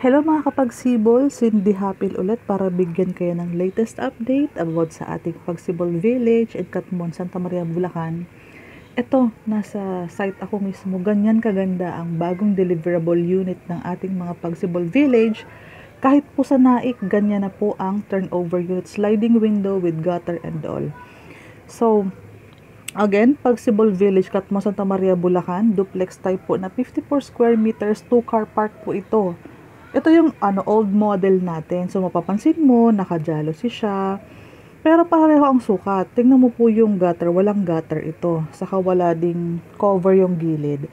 Hello mga kapagsibol, Cindy Hapil ulit para bigyan kayo ng latest update about sa ating Pagsibol Village at Katmon, Santa Maria, Bulacan. Ito, nasa site ako mismo, ganyan kaganda ang bagong deliverable unit ng ating mga Pagsibol Village. Kahit po sa naik, ganyan na po ang turnover unit, sliding window with gutter and all. So, again, Pagsibol Village, Katmon, Santa Maria, Bulacan, duplex type po na 54 square meters, 2-car park po ito. Ito yung old model natin. So, mapapansin mo, naka-jealousy siya. Pero pareho ang sukat. Tingnan mo po yung gutter. Walang gutter ito. Saka wala ding cover yung gilid.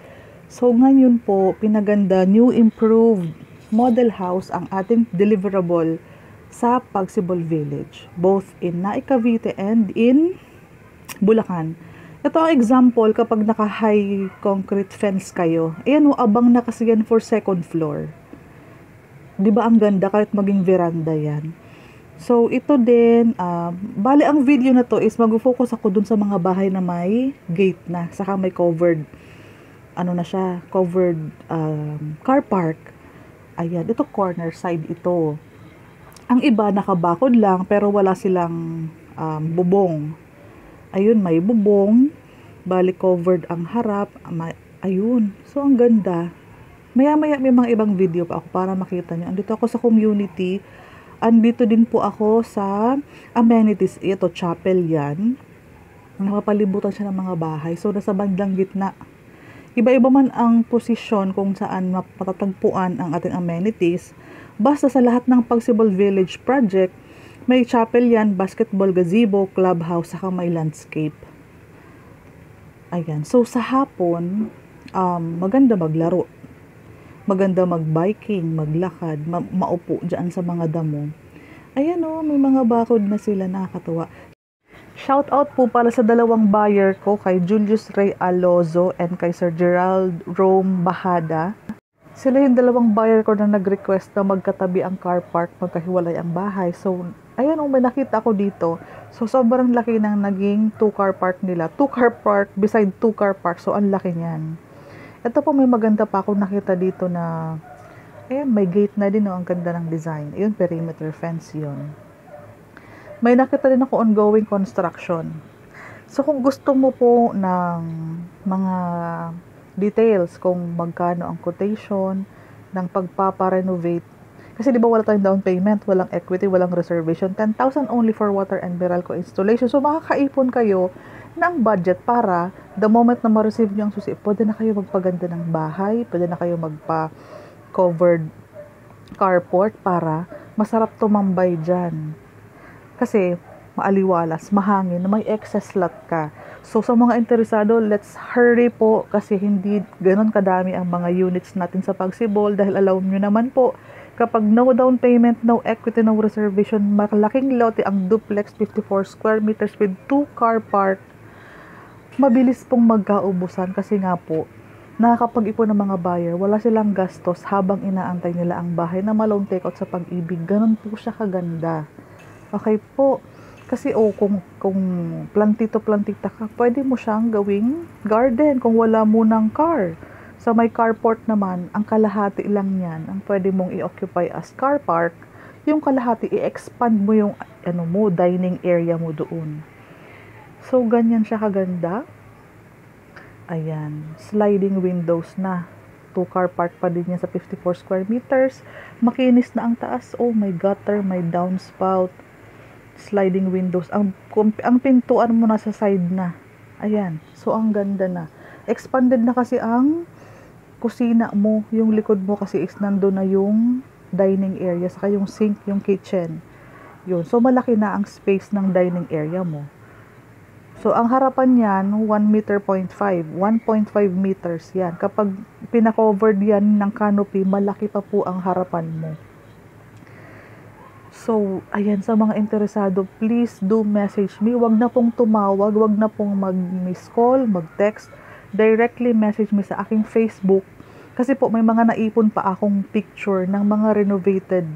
So, ngayon po, pinaganda, new improved model house ang ating deliverable sa Pagsibol Village. Both in Naik, Cavite and in Bulacan. Ito ang example kapag naka-high concrete fence kayo. Ayan o, abang na kasi yan for second floor. Di ba ang ganda kahit maging veranda yan? So, ito din, bali ang video na to is mag-focus ako dun sa mga bahay na may gate na, saka may covered, covered car park. Ayan, ito corner side ito. Ang iba nakabakod lang pero wala silang bubong. Ayun, may bubong, bali covered ang harap, ayun. So, ang ganda. Maya-maya may mga ibang video pa ako para makita nyo. Andito ako sa community. Andito din po ako sa amenities. Ito, chapel yan. Nakapalibutan siya ng mga bahay. So, nasa bandang gitna. Iba-iba man ang posisyon kung saan matatagpuan ang ating amenities. Basta sa lahat ng Pagsibol Village project, may chapel yan, basketball, gazebo, clubhouse, saka may landscape. Ayan. So, sa hapon, maganda maglaro. Maganda mag-biking, maglakad, maupo dyan sa mga damo. Ayan o, may mga bakod na sila, nakakatuwa. Shout out po pala sa dalawang buyer ko, kay Julius Ray Alozo and kay Sir Gerald Rome Bahada. Sila yung dalawang buyer ko na nag-request na magkatabi ang car park, magkahiwalay ang bahay. So, ayan o, may nakita ko dito. So, sobrang laki ng naging 2-car park nila. 2-car park beside 2-car park. So, ang laki niyan. Ito po, may maganda pa ako nakita dito na, may gate na din, ang ganda ng design. Ayun, perimeter fence yun. May nakita din ako ongoing construction. So, kung gusto mo po ng mga details, kung magkano ang quotation, ng pagpaparenovate, kasi di ba wala tayong down payment, walang equity, walang reservation, 10,000 only for water and Meralco installation. So, makakaipon kayo ng budget para the moment na ma-receive nyo ang susi, pwede na kayo magpaganda ng bahay, pwede na kayo magpa-covered carport para masarap tumambay dyan. Kasi maaliwalas, mahangin, may excess lot ka. So sa mga interesado, let's hurry po kasi hindi ganon kadami ang mga units natin sa Pagsibol dahil alam nyo naman po, kapag no down payment, no equity, no reservation, malaking lote ang duplex 54 square meters with 2-car park, mabilis pong magkaubusan kasi nga po, nakakapag-ipon ng mga buyer, wala silang gastos habang inaantay nila ang bahay na ma-loan takeout sa Pag-ibig. Ganon po siya kaganda. Okay po. Kasi kung plantito-plantita ka, pwede mo siyang gawing garden kung wala mo ng car. Sa may carport naman, ang kalahati lang yan, ang pwede mong i-occupy as car park, yung kalahati, i-expand mo yung dining area mo doon. So, ganyan siya kaganda. Ayan. Sliding windows na. 2-car park pa din niya sa 54 square meters. Makinis na ang taas. Oh, may gutter, may downspout. Sliding windows. Ang pintuan mo nasa side na. Ayan. So, ang ganda na. Expanded na kasi ang kusina mo. Yung likod mo kasi is nando na yung dining area. Saka yung sink, yung kitchen. Yun. So, malaki na ang space ng dining area mo. So, ang harapan yan, 1.5 meter, 1.5 meters yan. Kapag pinakovered yan ng canopy, malaki pa po ang harapan mo. So, ayan, sa mga interesado, please do message me. Wag na pong tumawag, wag na pong mag-miss call, mag-text. Directly message me sa aking Facebook. Kasi po, may mga naipon pa akong picture ng mga renovated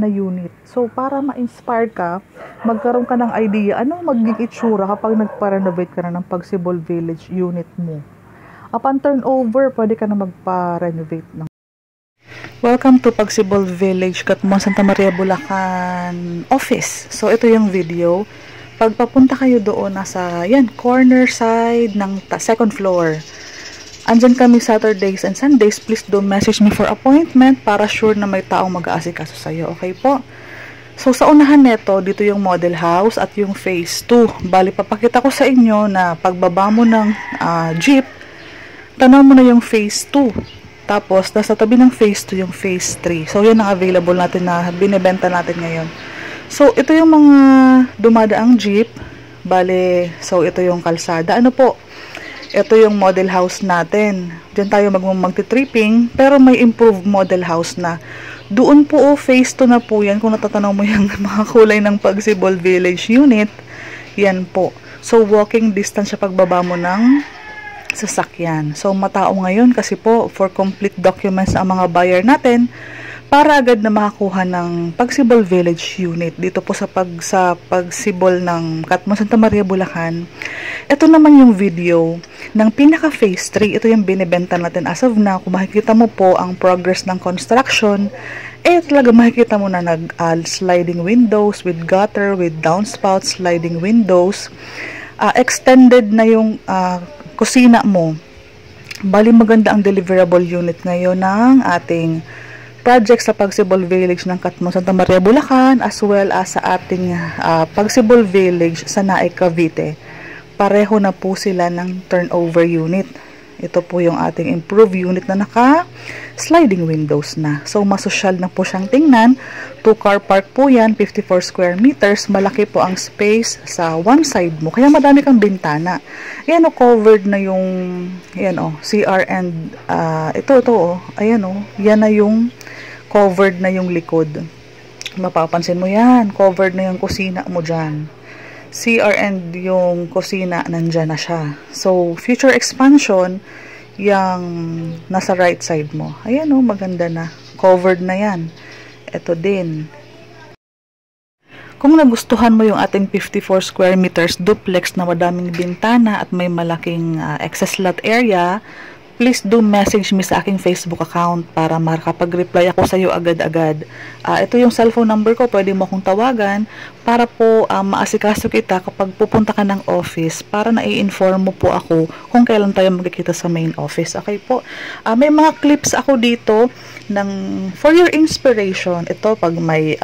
na unit. So, para ma-inspire ka, magkaroon ka ng idea, anong magiging itsura kapag nagpa-renovate ka na ng Pagsibol Village unit mo. Upon turnover, pwede ka na magpa-renovate ng Welcome to Pagsibol Village, Katmuan, Santa Maria, Bulacan office. So ito yung video. Pag papunta kayo doon, nasa yan, corner side ng second floor. Andyan kami Saturdays and Sundays. Please do message me for appointment para sure na may taong mag-aasikaso sa'yo. Okay po? So sa unahan neto, dito yung model house at yung phase 2. Bali, papakita ko sa inyo na pagbaba mo ng jeep, tanaw mo na yung phase 2. Tapos, nasa tabi ng phase 2 yung phase 3. So, yan ang available natin na binibenta natin ngayon. So, ito yung mga dumadaang jeep. Bale, so ito yung kalsada. Ano po? Ito yung model house natin. Diyan tayo magti-tripping, pero may improved model house na. Doon po, phase 2 na po yan. Kung natatanaw mo yung mga kulay ng Pagsibol Village unit, yan po. So, walking distance siya pagbaba mo ng sasakyan. So, matao ngayon kasi po, for complete documents ang mga buyer natin para agad na makakuha ng Pagsibol Village unit dito po sa Pagsibol ng Katmuan, Santa Maria, Bulacan. Ito naman yung video ng pinaka phase 3. Ito yung binibenta natin as of now. Kung makikita mo po ang progress ng construction, talaga makikita mo na sliding windows with gutter, with downspout, sliding windows. Extended na yung kusina mo. Bali, maganda ang deliverable unit ngayon ng ating project sa Pagsibol Village ng Katmuan, Santa Maria, Bulacan, as well as sa ating Pagsibol Village sa Naik, Cavite. Pareho na po sila ng turnover unit. Ito po yung ating improved unit na sliding windows na. So, masosyal na po siyang tingnan. 2-car park po yan, 54 square meters. Malaki po ang space sa one side mo. Kaya madami kang bintana. Ayan o, covered na yung, ayan o, CR and, ito o, ayan o, yan na yung covered na yung likod. Mapapansin mo yan, covered na yung kusina mo dyan. CR and yung kusina, nandyan na siya. So, future expansion, yung nasa right side mo. Ayan o, maganda na. Covered na yan. Ito din. Kung nagustuhan mo yung ating 54 square meters duplex na madaming bintana at may malaking excess lot area, please do message me sa aking Facebook account para makapag-reply ako sa iyo agad-agad. Ito yung cellphone number ko, pwede mo akong tawagan para po maasikaso kita kapag pupunta ka ng office para na-i-inform mo po ako kung kailan tayo magkikita sa main office. Okay po? May mga clips ako dito for your inspiration. Ito pag may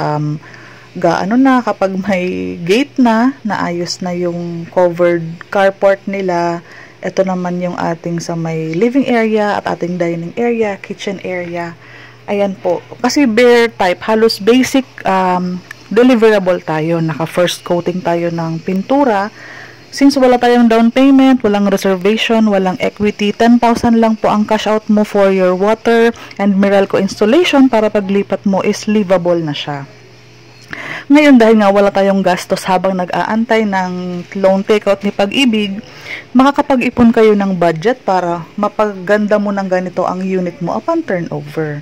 kapag may gate na, naayos na yung covered carport nila. Ito naman yung ating sa may living area at ating dining area, kitchen area. Ayan po. Kasi bare type, halos basic deliverable tayo. Naka-first coating tayo ng pintura. Since wala tayong down payment, walang reservation, walang equity, 10,000 lang po ang cash out mo for your water and Meralco installation para paglipat mo is livable na siya. Ngayon, dahil nga wala tayong gastos habang nag-aantay ng loan takeout ni Pag-ibig, makakapag-ipon kayo ng budget para mapaganda mo ng ganito ang unit mo upon turnover.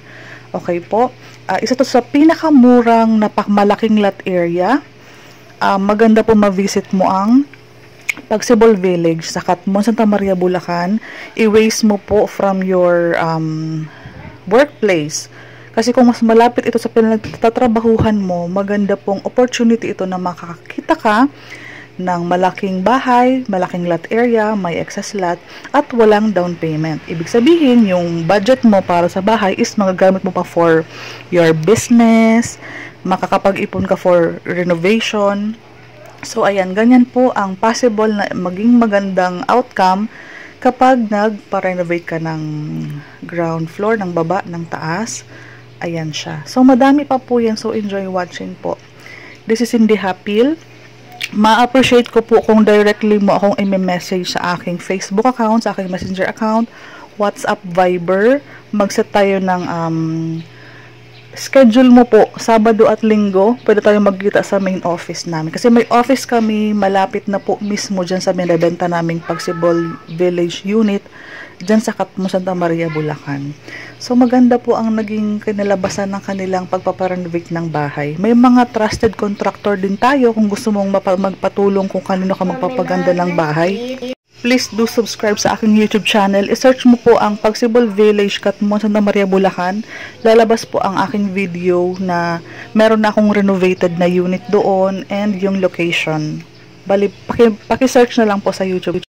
Okay po? Isa to sa pinakamurang napakmalaking lot area. Maganda po ma-visit mo ang Pagsibol Village sa Katmuan, Santa Maria, Bulacan. I-waste mo po from your workplace. Kasi kung mas malapit ito sa pinagtatrabahuhan mo, maganda pong opportunity ito na makakita ka ng malaking bahay, malaking lot area, may excess lot, at walang down payment. Ibig sabihin, yung budget mo para sa bahay is magagamit mo pa for your business, makakapag-ipon ka for renovation. So, ayan, ganyan po ang possible na maging magandang outcome kapag nagpa-renovate ka ng ground floor, ng baba, ng taas. Ayan siya. So, madami pa po yan. So, enjoy watching po. This is Cindy Hapil. Ma-appreciate ko po kung directly mo akong i-message sa aking Facebook account, sa aking Messenger account, WhatsApp, Viber. Mag-set tayo ng schedule mo po, Sabado at Linggo, pwede tayong magkita sa main office namin. Kasi may office kami, malapit na po mismo dyan sa binibenta naming Pagsibol Village unit, dyan sa Katmuan, Santa Maria, Bulacan. So, maganda po ang naging kinalabasan ng kanilang pagpaparenovate ng bahay. May mga trusted contractor din tayo kung gusto mong magpatulong kung kanino ka magpapaganda ng bahay. please do subscribe sa aking YouTube channel. I-search mo po ang Pagsibol Village, Katmon, Santa Maria, Bulacan. Lalabas po ang aking video na meron na akong renovated na unit doon and yung location. Bali, paki-search na lang po sa YouTube.